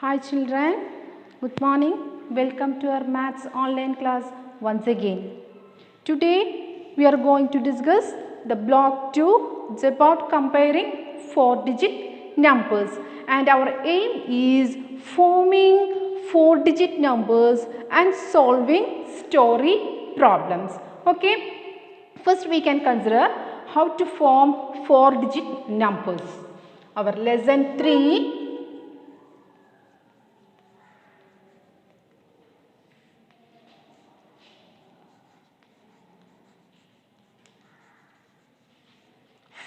Hi children, good morning. Welcome to our maths online class once again. Today we are going to discuss the block 2. It's about comparing 4-digit numbers and our aim is forming 4-digit numbers and solving story problems. Okay, first we can consider how to form 4-digit numbers. Our lesson 3.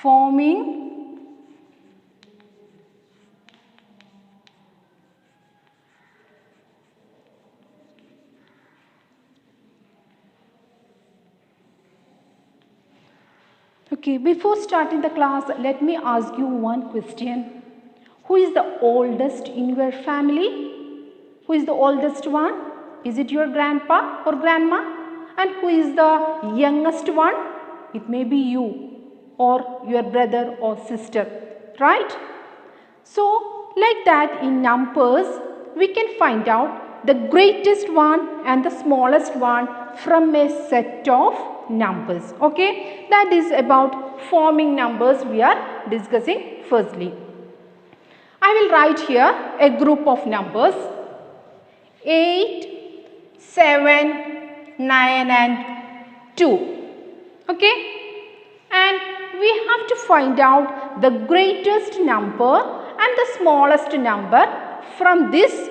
Forming Okay, before starting the class, let me ask you one question. Who is the oldest in your family? Who is the oldest one? Is it your grandpa or grandma? And who is the youngest one? It may be you or your brother or sister, right? So, like that in numbers, we can find out the greatest one and the smallest one from a set of numbers. Okay, that is about forming numbers we are discussing firstly. I will write here a group of numbers 8, 7, 9 and 2. Okay, and we have to find out the greatest number and the smallest number from this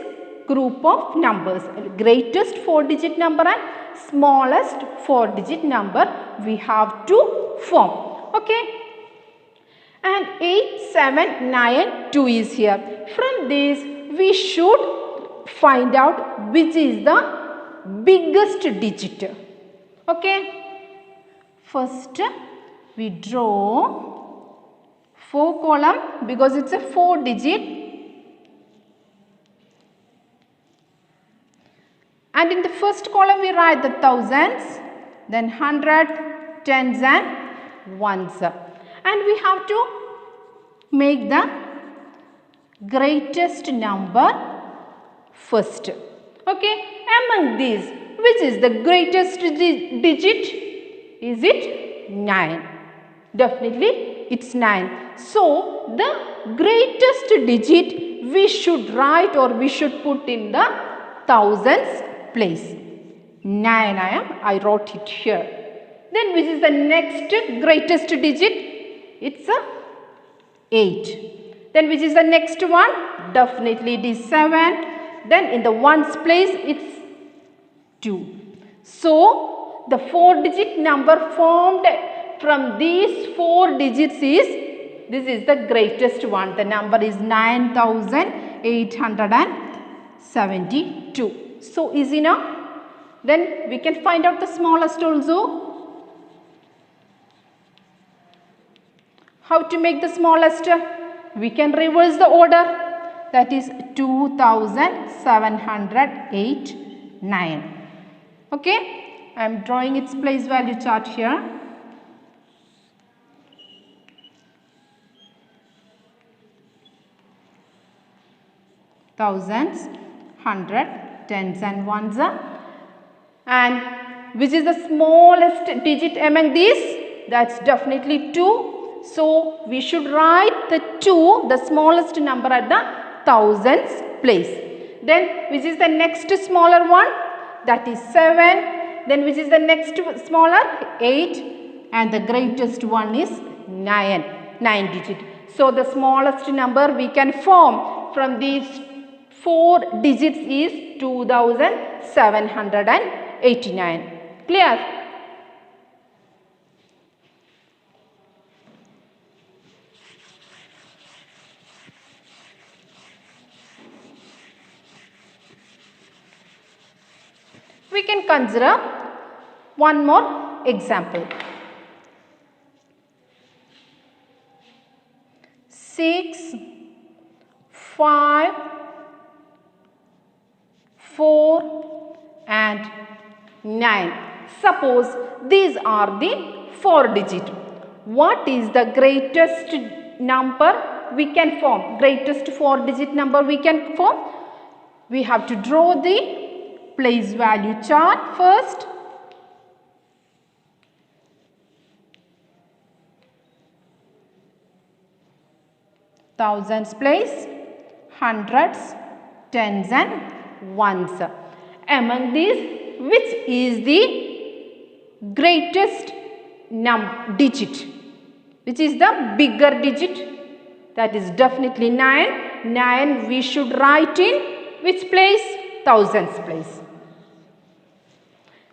group of numbers. Greatest 4-digit number and smallest 4-digit number we have to form. Okay, and 8, 7, 9, 2 is here. From this we should find out which is the biggest digit. Okay, first we draw 4 column because it's a 4-digit, and in the first column we write the thousands, then hundred, tens and ones, and we have to make the greatest number first. Okay, among these which is the greatest digit? Is it 9? Definitely it's 9. So the greatest digit we should write or we should put in the thousands place. 9 I wrote it here. Then which is the next greatest digit? It's a 8. Then which is the next one? Definitely it is 7. Then in the ones place it's 2. So the 4-digit number formed from these 4 digits this is the greatest one. The number is 9872. So easy now. Then we can find out the smallest also. How to make the smallest? We can reverse the order. That is 2708, 9. Okay. I am drawing its place value chart here. Thousands, hundred, tens and ones. And which is the smallest digit among these? That's definitely 2. So we should write the 2, the smallest number at the thousands place. Then which is the next smaller one? That is 7. Then which is the next smaller? 8. And the greatest one is 9 digit. So the smallest number we can form from these 4 digits is 2789. Clear? We can consider one more example. 6, 5, 4 and 9. Suppose these are the 4-digit. What is the greatest number we can form? Greatest 4-digit number we can form? We have to draw the place value chart first. Thousands place, hundreds, tens and ones. Among these, which is the greatest digit? Which is the bigger digit? That is definitely 9. 9 we should write in which place? Thousands place.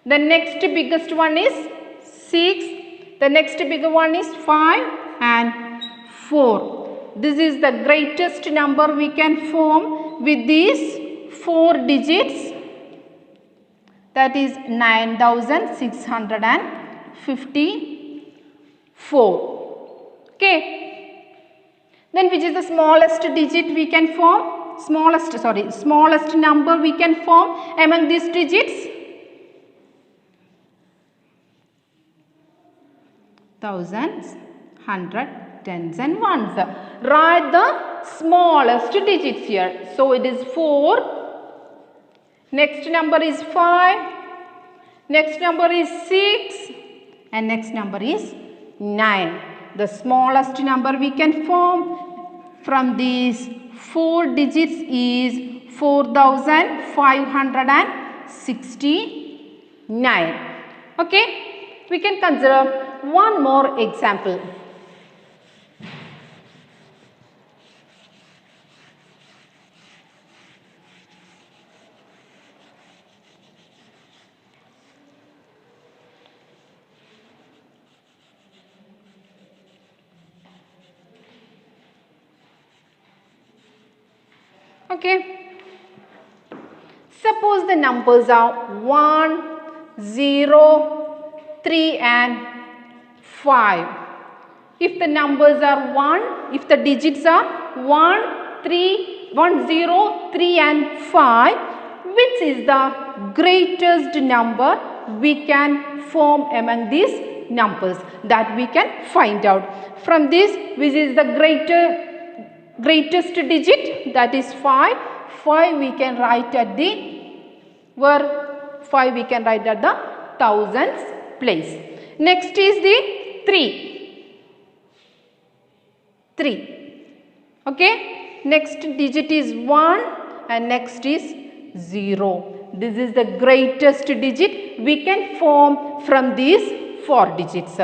The next biggest one is 6. The next bigger one is 5 and 4. This is the greatest number we can form with these 4 digits. That is 9654. Okay. Then which is the smallest digit we can form? Smallest number we can form among these digits? Thousands, hundred, tens and ones. Write the smallest digits here. So it is 4. Next number is 5. Next number is 6. And next number is 9. The smallest number we can form from these 4 digits is 4569. Okay. We can consider one more example. Okay. Suppose the numbers are 1, 0, 3 and 5. If the numbers are 1, if the digits are 1, 0, 3 and 5, which is the greatest number we can form among these numbers? That we can find out. From this, which is the greatest digit? That is 5. 5 we can write at the, where 5 we can write at the thousands place. Next is the 3. 3. Okay. Next digit is 1 and next is 0. This is the greatest digit we can form from these 4 digits.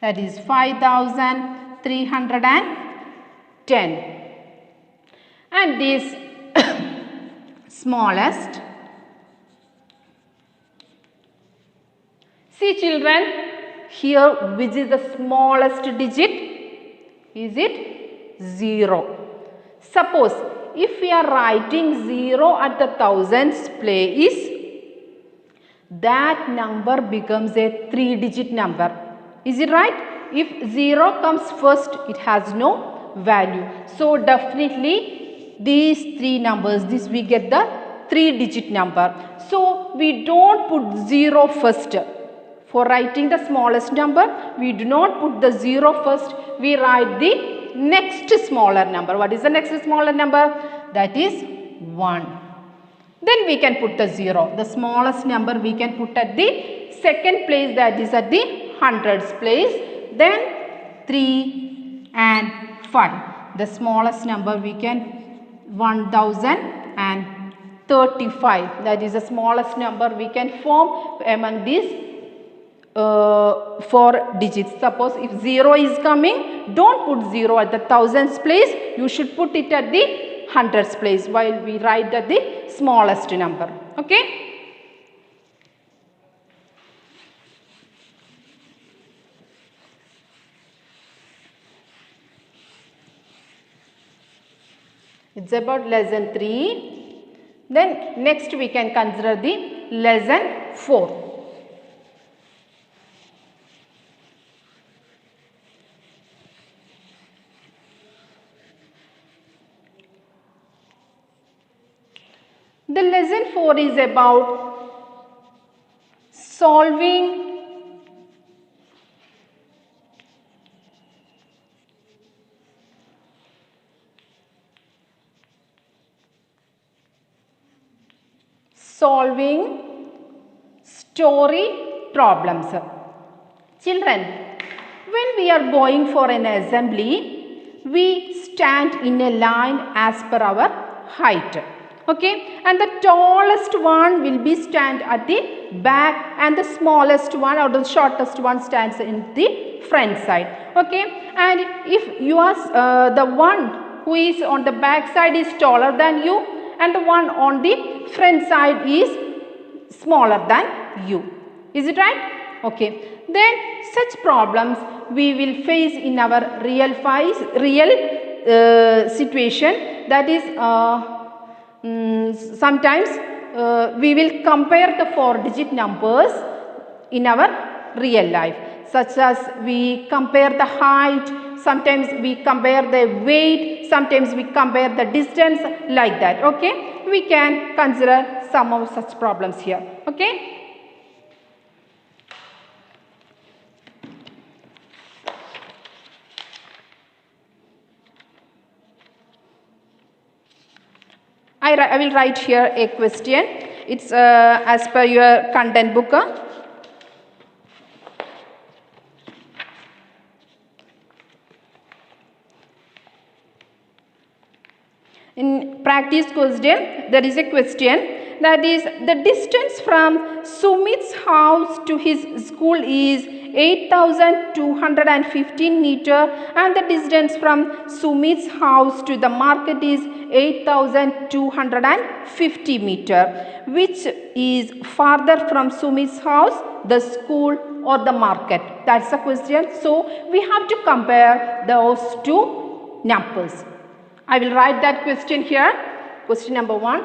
That is 5310. And this smallest. See children, here which is the smallest digit? Is it 0? Suppose if we are writing 0 at the thousands place, that number becomes a 3-digit number. Is it right? If 0 comes first, it has no value. So definitely these 3 numbers, this we get the 3-digit number. So we don't put 0 first. For writing the smallest number, we do not put the 0 first. We write the next smaller number. What is the next smaller number? That is 1. Then we can put the 0. The smallest number we can put at the second place, that is at the hundreds place. Then 3 and 5. The smallest number we can 1035. That is the smallest number we can form among these 4 digits. Suppose if 0 is coming, don't put 0 at the thousands place. You should put it at the hundreds place while we write at the smallest number. Okay. It's about lesson 3. Then next we can consider the lesson 4. The lesson 4 is about solving solving story problems. Children, when we are going for an assembly, we stand in a line as per our height. Okay, and the tallest one will be stand at the back and the smallest one or the shortest one stands in the front side. Okay, and if you are the one who is on the back side is taller than you and the one on the front side is smaller than you. Is it right? Okay. Then such problems we will face in our real situation. That is sometimes we will compare the 4-digit numbers in our real life, such as we compare the height, sometimes we compare the weight, sometimes we compare the distance, like that. Okay, we can consider some of such problems here. Okay. I will write here a question. It's as per your content book. In practice question, there is a question, that is the distance from Sumit's house to his school is 8,215 meter and the distance from Sumit's house to the market is 8,250 meter. Which is farther from Sumit's house, the school or the market? That's the question. So we have to compare those two numbers. I will write that question here. Question number 1.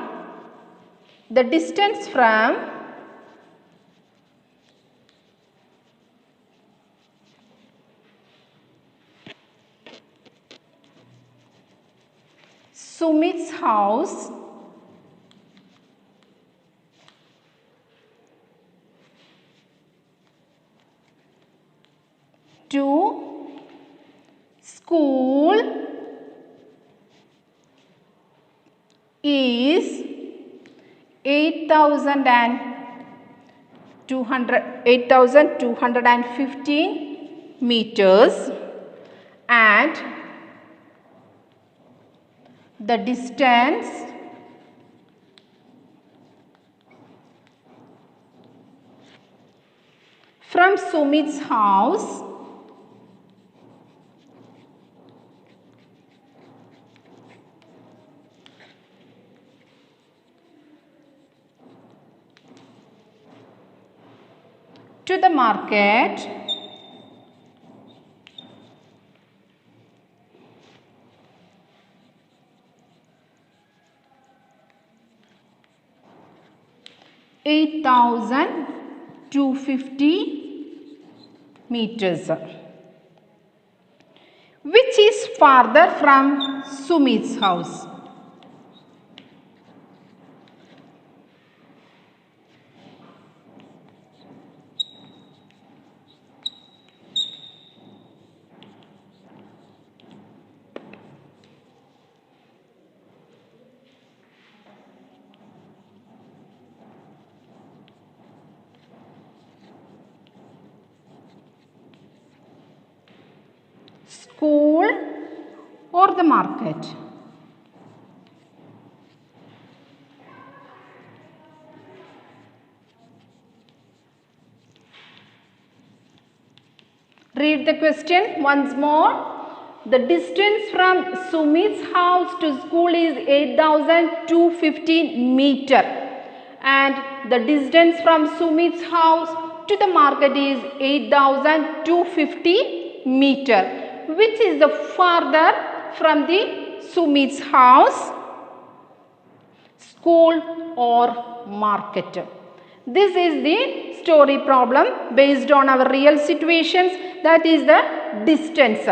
The distance from Sumit's house to school is 8,215 meters and the distance from Sumit's house to the market (8,250 meters). Which is farther from Sumit's house? School or the market? Read the question once more. The distance from Sumit's house to school is 8,215 meter and the distance from Sumit's house to the market is 8,250 meter. Which is the farther from the Sumit's house, school or market? This is the story problem based on our real situations. That is the distance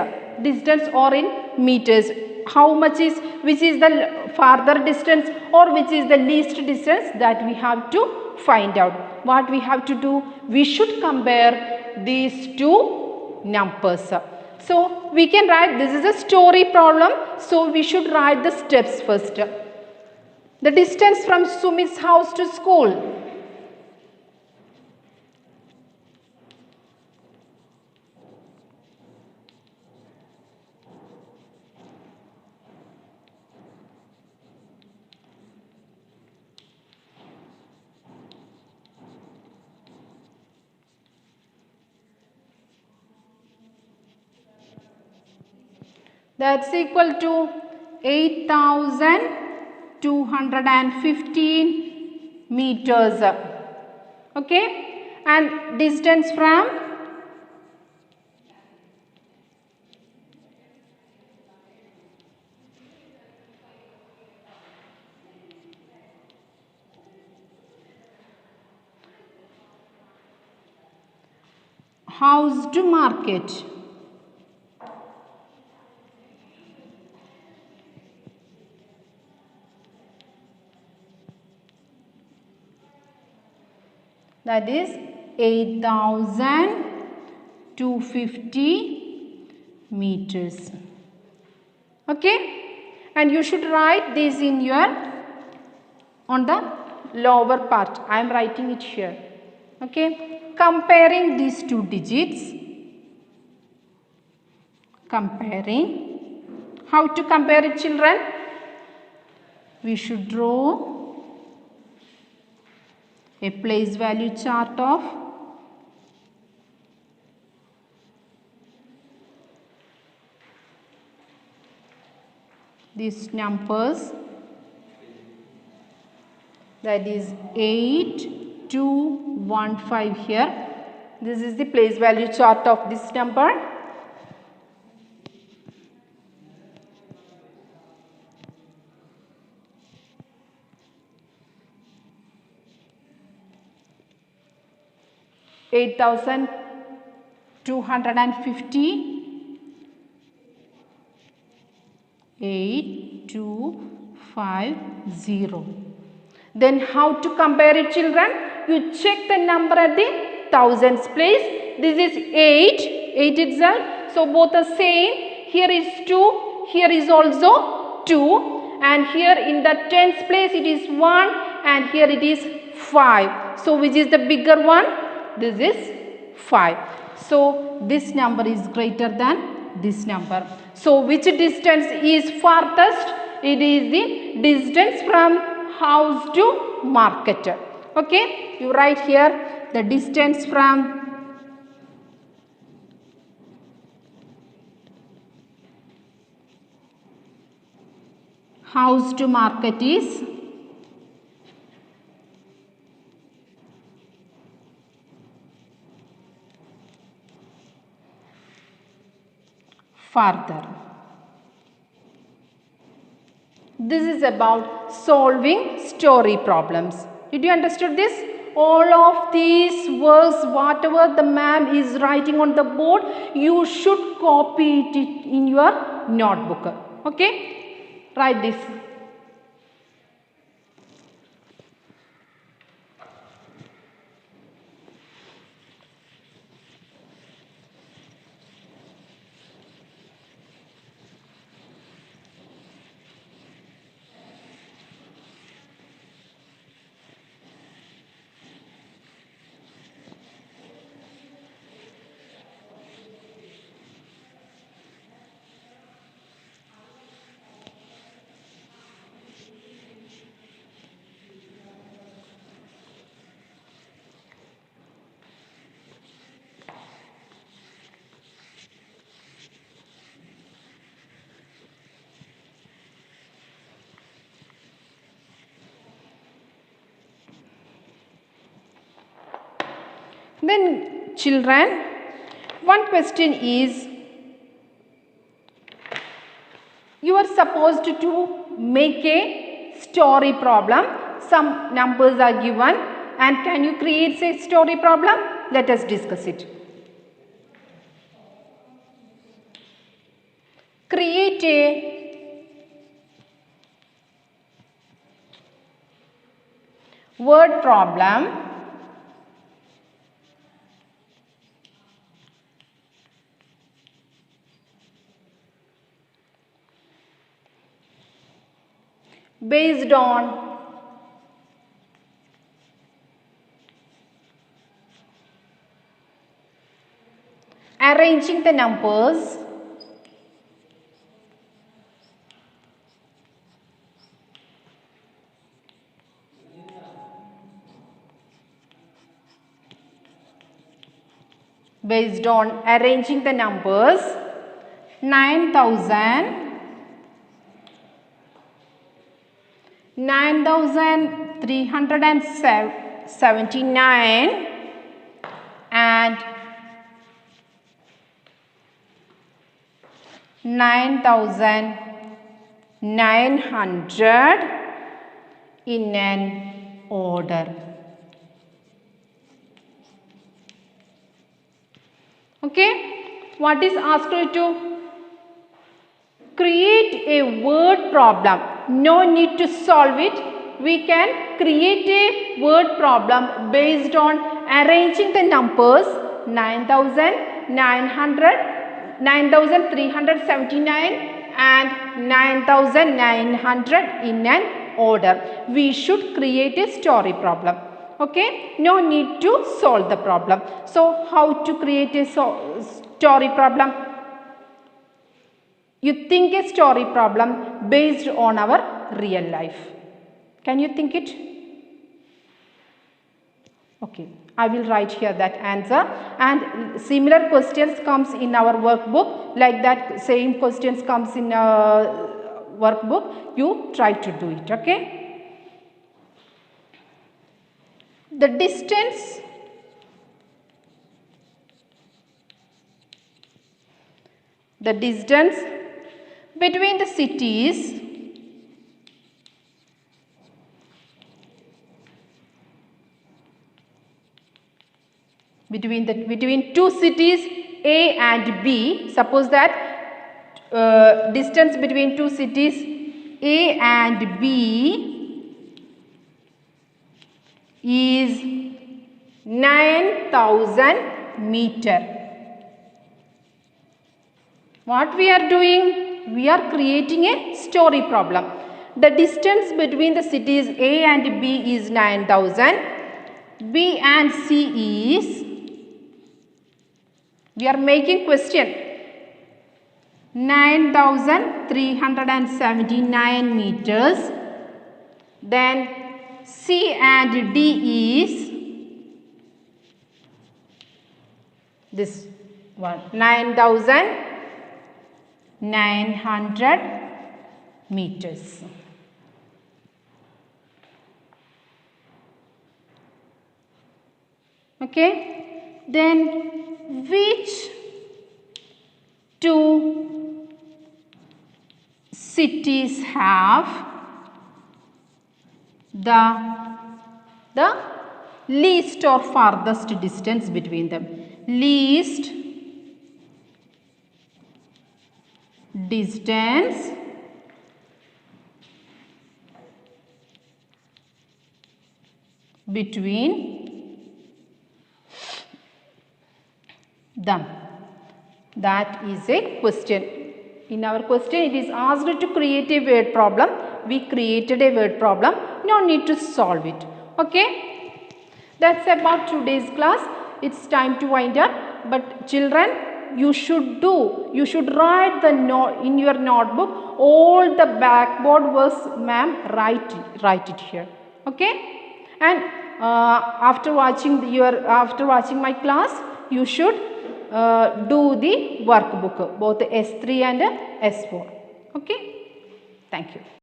or in meters. How much is, which is the farther distance or which is the least distance, that we have to find out. What we have to do? We should compare these two numbers. So we can write, this is a story problem, so we should write the steps first. The distance from Sumit's house to school. That's equal to 8,215 meters. Okay, and distance from house to market. That is 8,250 meters. Okay, and you should write this in your on the lower part. I am writing it here. Okay, comparing these two digits. Comparing. How to compare it, children? We should draw a place value chart of these numbers, that is 8215 here. This is the place value chart of this number. Eight thousand 250, 8250. Then how to compare it, children? You check the number at the thousands place. This is 8 itself. So both are same. Here is 2. Here is also 2. And here in the tens place it is 1. And here it is 5. So which is the bigger one? This is 5. So this number is greater than this number. So which distance is farthest? It is the distance from house to market. Okay, you write here the distance from house to market is farther. This is about solving story problems. Did you understand this? All of these words, whatever the ma'am is writing on the board, you should copy it in your notebook. Okay? Write this. Then children, one question is, you are supposed to make a story problem. Some numbers are given and can you create a story problem? Let us discuss it. Create a word problem based on arranging the numbers 9,379 and 9,900 in an order. Okay, what is asked you to create a word problem. No need to solve it. We can create a word problem based on arranging the numbers 9,379 and 9,900 in an order. We should create a story problem. Okay, no need to solve the problem. So how to create a story problem? You think a story problem based on our real life. Can you think it? Okay, I will write here that answer, and similar questions comes in our workbook. Like that same questions comes in workbook. You try to do it. Okay. The distance between the cities between two cities A and B. Suppose that distance between two cities A and B is 9,000 meter. What we are doing? We are creating a story problem. The distance between the cities A and B is 9,000. B and C is, we are making question, 9,379 meters. Then C and D is this one, 9,900 meters. Okay. Then which two cities have the least or farthest distance between them? Least distance between them. That is a question. In our question it is asked to create a word problem. We created a word problem. No need to solve it. Okay. That's about today's class. It's time to wind up. But children, you should write the note in your notebook. All the backboard verse, ma'am, write it here. Okay. And after watching my class, you should do the workbook, both S3 and S4. Okay. Thank you.